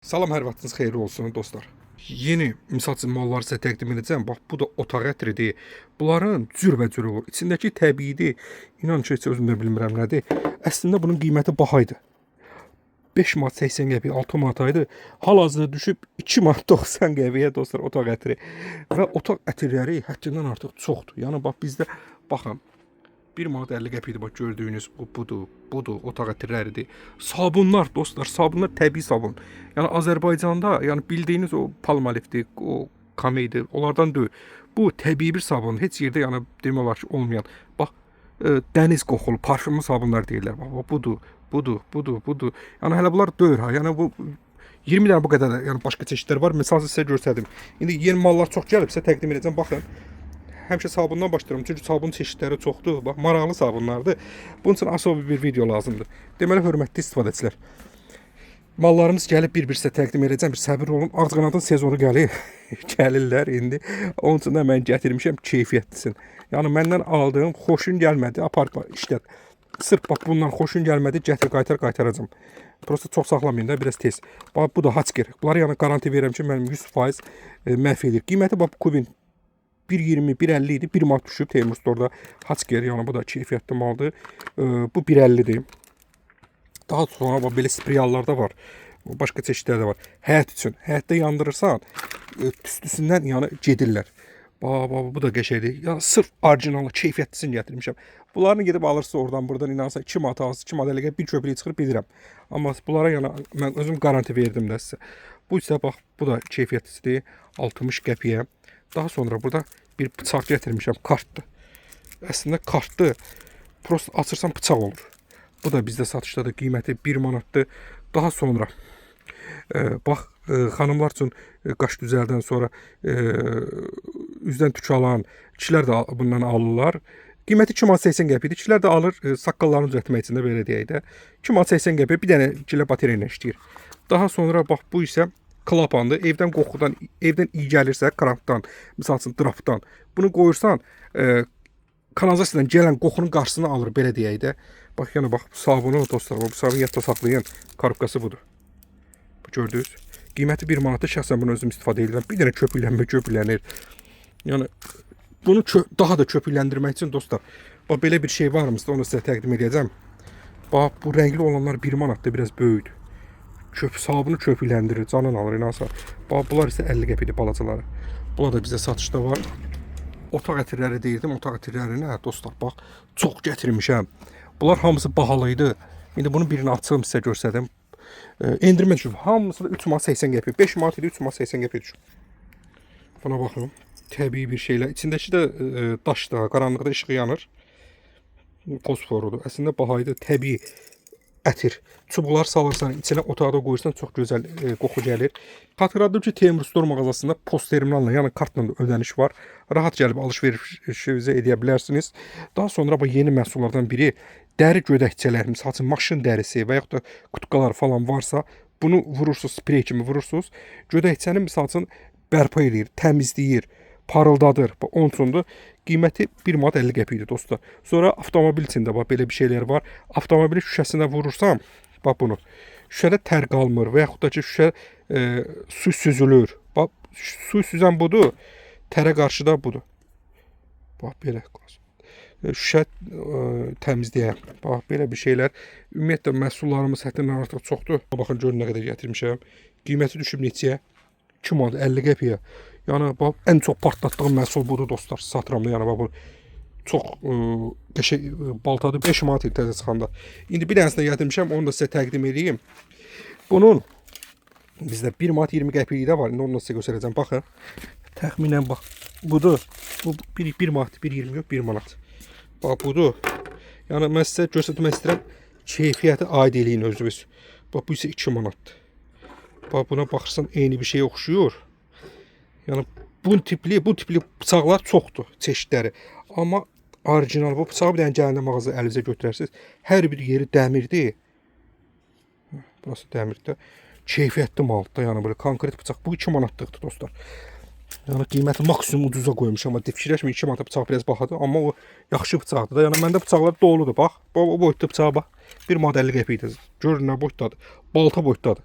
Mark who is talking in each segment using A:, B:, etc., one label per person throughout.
A: Salam, hər vaxtınız xeyirli olsun dostlar. Yeni misal üçün malları sizə təqdim edəcəm. Bax, bu da otaq ətridir. Bunların cürbəcür olur. İçindəki təbiidir. İnan ki, heç özüm də bilmirəm nədir. Əslində bunun qiyməti bahaydı. 5 manat 80 qəpik, 6 manat idi. Hal-hazırda düşüb 2 manat 90 qəpiyə dostlar otaq ətri. Və otaq ətirləri həddindən artıq çoxdur. Yəni bax bizdə baxın 1 manat 50 qəpikdir bax gördüyünüz budur otaq ətirləridir. Sabunlar dostlar, sabunlar təbii sabun. Yəni Azərbaycanda yəni bildiyiniz o Palmolivdir, o Kameydir, onlardan deyil. Bu təbii bir sabun. Heç yerdə yəni demək olar ki olmayan. Bax dəniz qoxulu, parfümlü sabunlar deyirlər. Bax budur. Yəni hələ bunlar deyil ha. Yəni bu 20 dənə bu qədər yəni başqa çeşidlər var. Məsəl sizə göstərdim. İndi yeni mallar çox gəlib, sizə təqdim edəcəm. Baxın. Həmişə sabundan başlayıram çünki sabun çeşidləri çoxdur. Bax maraqlı sabunlardır. Bunun üçün asıl bir video lazımdır. Deməli hörmətli istifadəçilər. Mallarımız gəlib bir-bir sizə təqdim edəcəm. Bir səbir olun. Ağcaqanadın sezonu gəlir. Gəlirlər indi. Onun üçün də mən gətirmişəm keyfiyyətlisin. Yəni məndən aldığım xoşun gəlmədi, apar işlət. Sırf bax bundan xoşun gəlmədi, gətir qaytaracağam. Prosta çox saxlamayın da biraz tez. Bax bu da Haçker. Bunları yəni garanti verirəm ki, mənim 100% məhv edir. Qiyməti bax kubin 1.20, 1.50 idi. 1 manat düşüb Teymur Store'da Haçker. Yəni bu da keyfiyyətli maldır. Bu 1.50'dir. Daha sonra bax belə spreyallar da var. Başqa çeşidlər də var. Həyat üçün. Həyatda yandırırsan, tüstüsündən yəni gedirlər. Bax bu da qəşəngdir. Yəni sırf orijinal, keyfiyyətlisini gətirmişəm. Bunlarını gedib alırsınız oradan buradan inansa 2 manat alırsınız, 2 manat eləgə bir köpüklük çıxır bilirəm. Amma bunlara yəni mən özüm garanti verdim də sizə. Bu isə bax bu da keyfiyyətlisidir. 60 qəpiyə. Daha sonra burada bir bıçaq gətirmişəm, kartdır. Əslində kartdır. Prosta açırsan bıçaq olur. Bu da bizdə satışdadır. Qiyməti 1 manatdır. Daha sonra bax xanımlar üçün qaş düzəldən sonra üzdən tük alan kişilər də bundan alırlar. Qiyməti 2 manat 80 qəpikdir. Kişilər də alır saqqallarını düzəltmək üçün də belə deyək də. 2 manat 80 qəpik bir dənə gilə bateriya ilə işləyir. Daha sonra bax bu isə klapandır. Evdən qoxudan, evdən iyi gəlirsə, krampdan, misal üçün drapdan. Bunu qoyursan, kanalizasiyadan gələn qoxunun qarşısını alır, belə deyək də. Bax, yəni bax, sabunu dostlar, bu sabunu yadda saxlayın. Korobkası budur. Bu gördünüz. Qiyməti 1 manatdır. Şəxsən bunu özüm istifadə edirəm. Bir dənə köpüklənir. Yəni bunu daha da köpükləndirmək üçün dostlar, bax belə bir şey varmızsa onu sizə təqdim edəcəm. Bax, bu rəngli olanlar 1 manatdır, biraz böyükdür. Sabunu köpükləndirir, canın alır inansa. Bax, bunlar isə 50 qəpikdir balacaları. Bunlar da bizdə satışda var. Otaq ətirləri deyirdim, otaq ətirlərinə dostlar, bax, çox gətirmişəm. Bunlar hamısı bahalıydı. İndi bunun birini açığım sizə göstərdim. Endirmə düşüb, hamısı da 3 manat 80 qəpik. 5 manat idi, 3 manat 80 qəpik düşüb. Buna baxın, təbii bir şeylər. İçindəki də daş da, qaranlıqda işığı yanır. Fosforudur. Əslində bahaydı, təbii ətir. Çubuqlar salırsan, içine otaqda qoyursan çox gözəl qoxu gəlir. Xatırladım ki, Teymur Store mağazasında post terminalla, yəni kartla ödəniş var. Rahat gəlib alış-verişinizi edə bilərsiniz. Daha sonra bu yeni məhsullardan biri dəri gödəkçələr, məsəl üçün maşın dərisi və yaxud da qutqalar falan varsa, bunu vurursunuz, sprey kimi vurursunuz. Gödəkçəni məsəl üçün bərpa edir, təmizləyir, parıldadır. Onun üçündür. Qiyməti 1 manat 50 qəpikdir dostlar. Sonra avtomobil içində bax belə bir şeylər var. Avtomobilin şüşəsinə vurursam, bax bunu. Şüşədə tər qalmır və yaxud da ki şüşə su süzülür. Bax su süzən budur. Tərə qarşı da budur. Bax belə. Şüşə təmizləyər. Bax belə bir şeylər. Ümumiyyətlə məhsullarımız həddindən artıq çoxdur. Baxın görün nə qədər gətirmişəm. Qiyməti düşüb neçəyə? 2 manat 50 qəpiyə. Yəni bax ən çox partlatdığım məhsul budur dostlar. Satıram da yəni bax bu çox qəşəng baltadır. 5 manat təzə çıxanda. İndi bir dənəsini gətirmişəm, onu da sizə təqdim edeyim. Bunun bizdə 1 manat 20 qəpiyi də var. İndi onu da sizə göstərəcəm. Baxın. Təxminən bax budur. Bu 1 manat, 1.20 yox, 1 manat. Bax budur. Yəni mən sizə göstərmək istəyirəm. Keyfiyyəti aid eləyin özünüz. Bax bu isə 2 manatdır. Bax buna baxırsan eyni bir şey oxşuyur. Yəni bu tipli bıçaqlar çoxdur çeşidləri. Amma orijinal bu bıçağı bir dənə gəlində mağazaya əlinizə götürərsiniz. Hər bir yeri dəmirdir. Burası dəmirdir. Keyfiyyətli maldır. Yəni böyle konkret bıçaq. Bu 2 manatlıqdır dostlar. Yəni qiyməti maksimum ucuza qoymuşam. Amma fikirləşməyin 2 manata bıçaq biraz bahadır. Amma o yaxşı bıçaqdır da. Yəni məndə bıçaqlar doludur. Bax. O boyutda bıçağa bax. 1 manat 50 qəpikdir. Görün nə boyutdadır. Balta boyutdadır.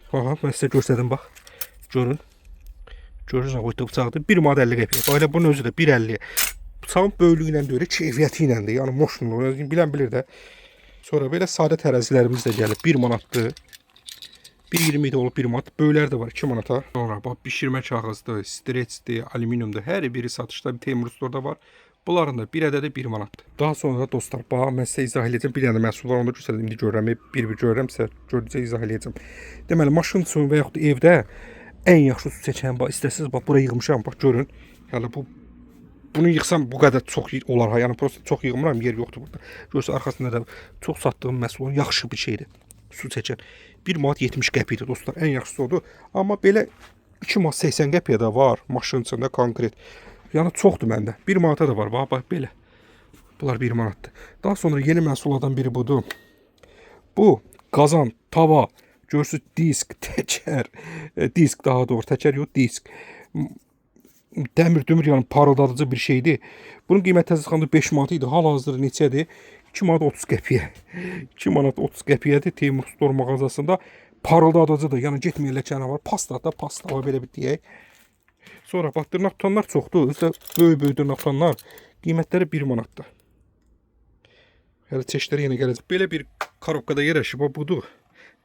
A: Aha, mən sizə göstərdim bax. Görün. Görürsünüz o bıçaqdır. 1 manat 50 qəpiyə. Bax elə bunun özü də 1.50. Bıçağın böyüklüyü ilə də öyle, keyfiyyəti ilə də, yəni moşunluğu, bilən bilir də. Sonra belə sadə tərəzilərimiz də gəlib. 1 manatdır. 1.20 də olub 1 manat. Böyüklər də var 2 manata. Sonra bax bişirmə kağızdır, streçdir, alüminiumdur. Hər biri satışda bir Teymur Store'da var. Bunların da bir ədədi 1 manatdır. Daha sonra da dostlar, bax mən sizə izah edəcəm. Bir dənə məhsul var, onu göstərdim. İndi görürəm, bir görürəm sizə, gördükcə izah edəcəm. Deməli, maşın üçün və yaxud da evdə ən yaxşı su çəkən, bax istəsiniz, bax bura yığmışam, bax görün. Yəni bunu yığsam bu qədər çox olar ha. Yəni prosta çox yığmıram, yer yoxdur burada. Görsə arxasında da çox satdığım məhsul yaxşı bir şeydir. Su çəkən 1 manat 70 qəpidir dostlar. Ən yaxşısı odur. Amma belə 2 manat 80 qəpiyə də var maşının içində konkret. Yəni çoxdur məndə. 1 manata da var. Bax belə. Bunlar 1 manatdır. Daha sonra yeni məhsullardan biri budur. Bu qazan, tava, görürsüz disk, təkər, disk daha doğru, təkər yox, disk. Dəmir, yəni parıldadıcı bir şeydir. Bunun qiyməti təzyiqanda 5 manat idi. Hal-hazırda neçədir? 2 manat 30 qəpiyə. 2 manat 30 qəpiyədir Teymur Store mağazasında. Parıldadıcıdır. Yəni getməyən ləkənə var. Pasta var belə bir deyək. Sonra bax dırnaq tutanlar çoxdur. Özdə böyük dırnaq tutanlar qiymətləri 1 manatdır. Hələ çeşidləri yenə gələcək. Belə bir korobkada yerləşib, budur.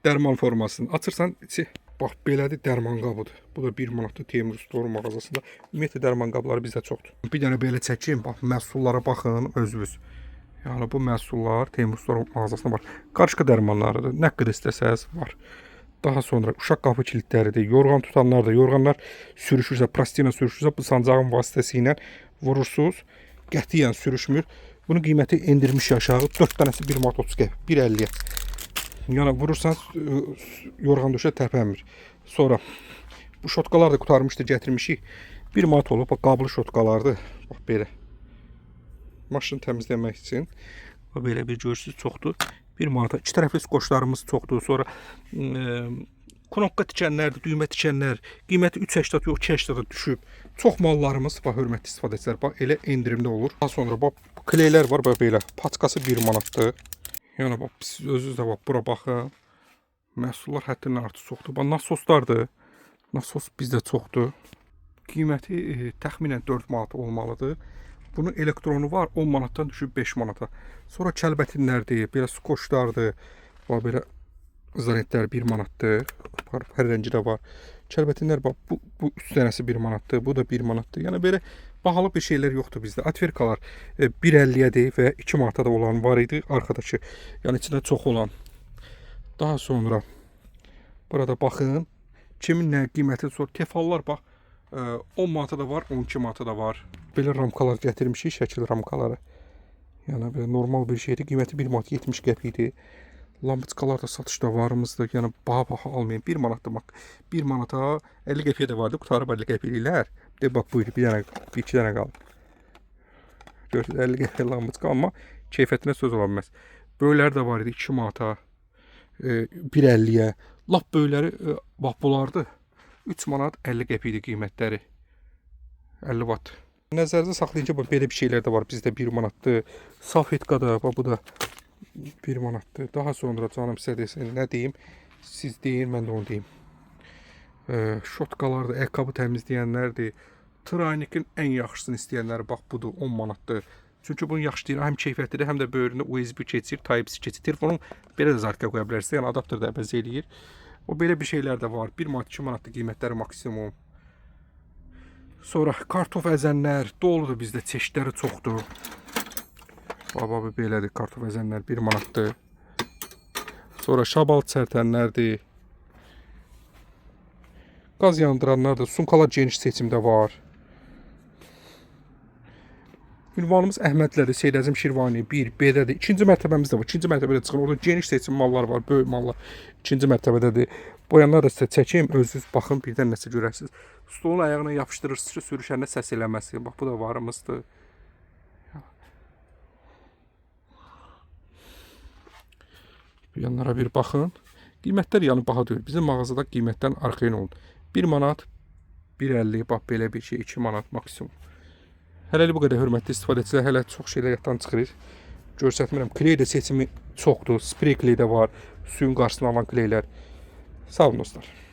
A: Dərman formasını açırsan, içi bax belədir, dərman qabıdır. Bu da 1 manatdır Teymur Store mağazasında. Ümumiyyətlə dərman qabları bizdə çoxdur. Bir dənə belə çəkim, bax məhsullara baxın özünüz. Yəni bu məhsullar Teymur Store mağazasında var. Qarışqa dərmanlarıdır. Nə qədər istəsəz var. Daha sonra uşaq qapı kilitləridir. Yorğan tutanlar da, yorğanlar sürüşürsə, plastina sürüşürsə, bu sancağın vasitəsilə vurursunuz. Qətiyyən sürüşmür. Bunun qiyməti endirmiş aşağı. 4 dənəsi 1 manat 30 qəpik, 1.50-yə. Yəni vurursanız yorğan döşə tərpənmir. Sonra bu şotkalar da qutarmışdı, gətirmişik. 1 manat olub, bax qablı şotkalardır. Bax belə. Maşını təmizləmək üçün. Bax belə bir görürsüz, çoxdur. 1 manata. 2 tərəfli skoçlarımız çoxdur. Sonra knopka tikənlərdir, düymə tikənlər. Qiyməti 3.80 yox, 2.80 düşüb. Çox mallarımız, bax hörmətli istifadəçilər, bax elə endirimli olur. Daha sonra bax kleylər var, bax belə. Paçkası 1 manatdır. Yəni bax siz özünüz də bax bura baxın. Məhsullar həddindən artıq çoxdur. Bax nasoslardır. Nasos bizdə çoxdur. Qiyməti təxminən 4 manat olmalıdır. Bunun elektronu var 10 manatdan düşüb 5 manata. Sonra kəlbətinlərdir, belə skoçlardır. Bax belə zanetlər 1 manatdır. Hər rəngi də var. Kəlbətinlər bax bu 3 dənəsi 1 manatdır. Bu da 1 manatdır. Yəni belə bahalı bir şeylər yoxdur bizdə. Atverkalar 1.50-yədir və 2 manata da olan var idi arxadakı. Yəni içində çox olan. Daha sonra burada baxın. Kimin nə qiyməti sonra tefallar bax 10 manata da var, 12 manata da var. Belə ramkalar gətirmişik, şəkil ramkaları. Yəni belə normal bir şeydir. Qiyməti 1 manat 70 qəpikdir. Lampiçkalar da satışda varımızdır. Yəni baha almayın. 1 manatdır bax. 1 manata 50 qəpiyə də vardı. Qutarıb 50 qəpikliklər. De bax buyur, bir dənə, 2 dənə qaldı. Görürsünüz 50 qəpik lampiçka, amma keyfiyyətinə söz ola bilməz. Böyükləri də var idi 2 manata, 1.50-yə. Lap böyükləri bax bulardı. 3 manat 50 qəpikdir qiymətləri. 50 watt. Nəzərinizdə saxlayın ki, belə bir şeylər də var. Bizdə 1 manatdır. Salfetka da, bu da 1 manatdır. Daha sonra canım sizə desin, nə deyim? Siz deyin, mən də onu deyim. Şotkalardır, ayaqqabı təmizləyənlərdir. Traynikin ən yaxşısını istəyənlər bax budur, 10 manatdır. Çünki bunun yaxşı deyil, həm keyfiyyətlidir, həm də böyründə USB keçir, Type-C keçir. Telefonun belə də zarka qoya bilərsiniz, yəni adapter də əvəz eləyir. O belə bir şeylər də var. 1 manat, 2 manatdır qiymətləri maksimum. Sonra kartof əzənlər doludur bizdə, çeşidləri çoxdur. Baba belədir, kartof əzənlər 1 manatdır. Sonra şabal çərtənlərdir. Qaz yandıranlardır. Sunkalar geniş seçimdə var. Ünvanımız Əhmədlədir, Seydəzim Şirvani 1, B-dədir. 2-ci mərtəbəmiz də var. 2-ci mərtəbədə çıxır. Orada geniş seçim mallar var, böyük mallar. 2-ci mərtəbədədir. Boyanlar da sizə çəkeyim, özünüz baxın, birdən nəsə görərsiniz. Stolun ayağına yapışdırırsınız ki, sürüşəndə səs eləməsin. Bax, bu da varımızdır. Yanlara bir baxın. Qiymətlər yəni baha deyil. Bizim mağazada qiymətdən arxayın olun. 1 manat, 1.50, bax belə bir şey, 2 manat maksimum. Hələlik bu qədər hörmətli istifadəçilər, hələ çox şeylər yaddan çıxırır. Görsətmirəm. Kley də seçimi çoxdur. Sprey kley də var. Suyun qarşısını alan kleylər. Sağ olun dostlar.